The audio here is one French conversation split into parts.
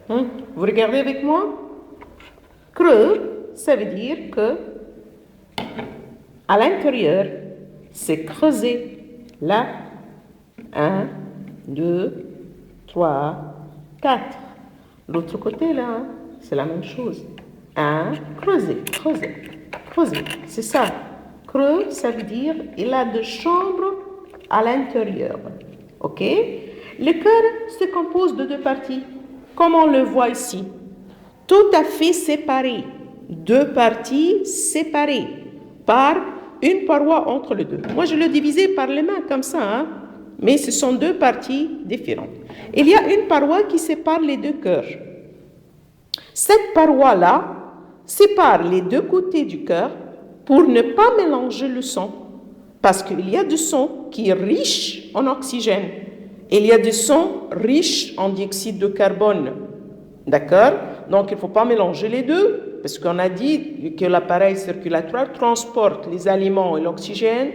Vous regardez avec moi? Creux, ça veut dire que à l'intérieur, c'est creusé. Là, 1, 2, 3, 4. L'autre côté, là, c'est la même chose. 1, creuser, creuser, creuser. C'est ça. Creux, ça veut dire il a deux chambres à l'intérieur. OK? Le cœur se compose de deux parties, comme on le voit ici. Tout à fait séparées. Deux parties séparées par une paroi entre les deux. Moi, je le divisais par les mains comme ça, hein? Mais ce sont deux parties différentes. Il y a une paroi qui sépare les deux cœurs. Cette paroi-là sépare les deux côtés du cœur pour ne pas mélanger le sang. Parce qu'il y a du sang qui est riche en oxygène. Et il y a du sang riche en dioxyde de carbone. D'accord? Donc, il ne faut pas mélanger les deux. Parce qu'on a dit que l'appareil circulatoire transporte les aliments et l'oxygène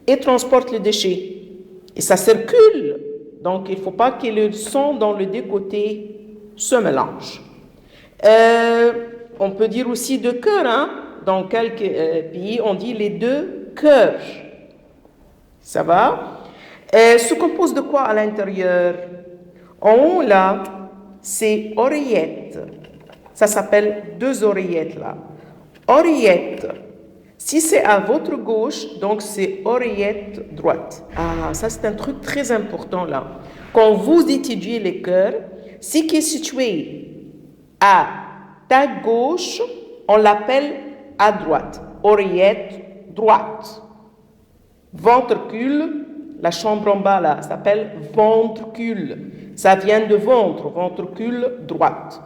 et transporte les déchets. Et ça circule. Donc, il ne faut pas que le sang dans les deux côtés se mélange. On peut dire aussi deux cœurs. Hein? Dans quelques pays, on dit les deux cœurs. Ça va? Se compose de quoi à l'intérieur? En haut, là, c'est oreillettes. Ça s'appelle deux oreillettes, là. Oreillette. Si c'est à votre gauche, donc c'est oreillette droite. Ah, ça c'est un truc très important, là. Quand vous étudiez les cœurs, ce qui est situé à ta gauche, on l'appelle à droite. Oreillette droite. Ventricule, la chambre en bas, là, s'appelle ventricule. Ça vient de ventre, ventricule droite.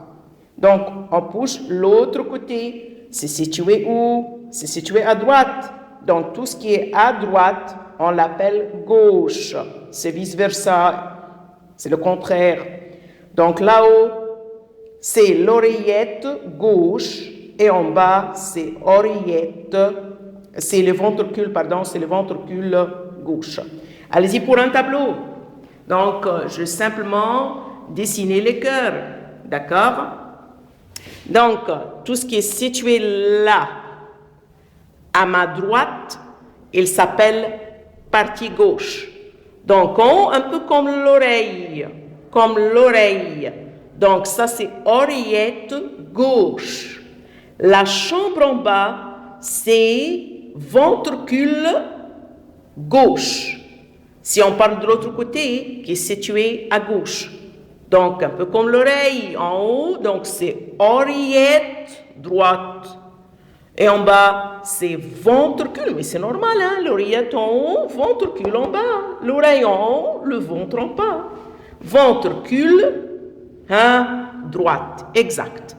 Donc, on pousse l'autre côté. C'est situé où? C'est situé à droite. Donc, tout ce qui est à droite, on l'appelle gauche. C'est vice-versa. C'est le contraire. Donc, là-haut, c'est l'oreillette gauche. Et en bas, c'est oreillette. C'est le ventricule, pardon, c'est le ventricule gauche. Allez-y pour un tableau. Donc, je vais simplement dessiner les cœurs. D'accord? Donc, tout ce qui est situé là, à ma droite, il s'appelle partie gauche. Donc, un peu comme l'oreille. Comme l'oreille. Donc, ça, c'est oreillette gauche. La chambre en bas, c'est ventricule gauche. Si on parle de l'autre côté, qui est situé à gauche. Donc, un peu comme l'oreille en haut, donc c'est oreillette droite. Et en bas, c'est ventricule, mais c'est normal, hein? L'oreillette en haut, ventricule en bas. L'oreille en haut, le ventre en bas. Ventricule, hein? Droite, exact.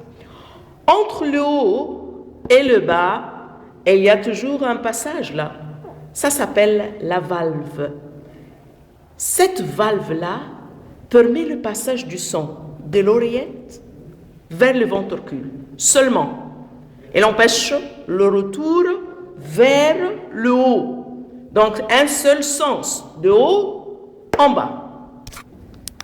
Entre le haut et le bas, il y a toujours un passage là. Ça s'appelle la valve. Cette valve-là permet le passage du sang de l'oreillette vers le ventricule, seulement. Elle empêche le retour vers le haut. Donc, un seul sens, de haut en bas.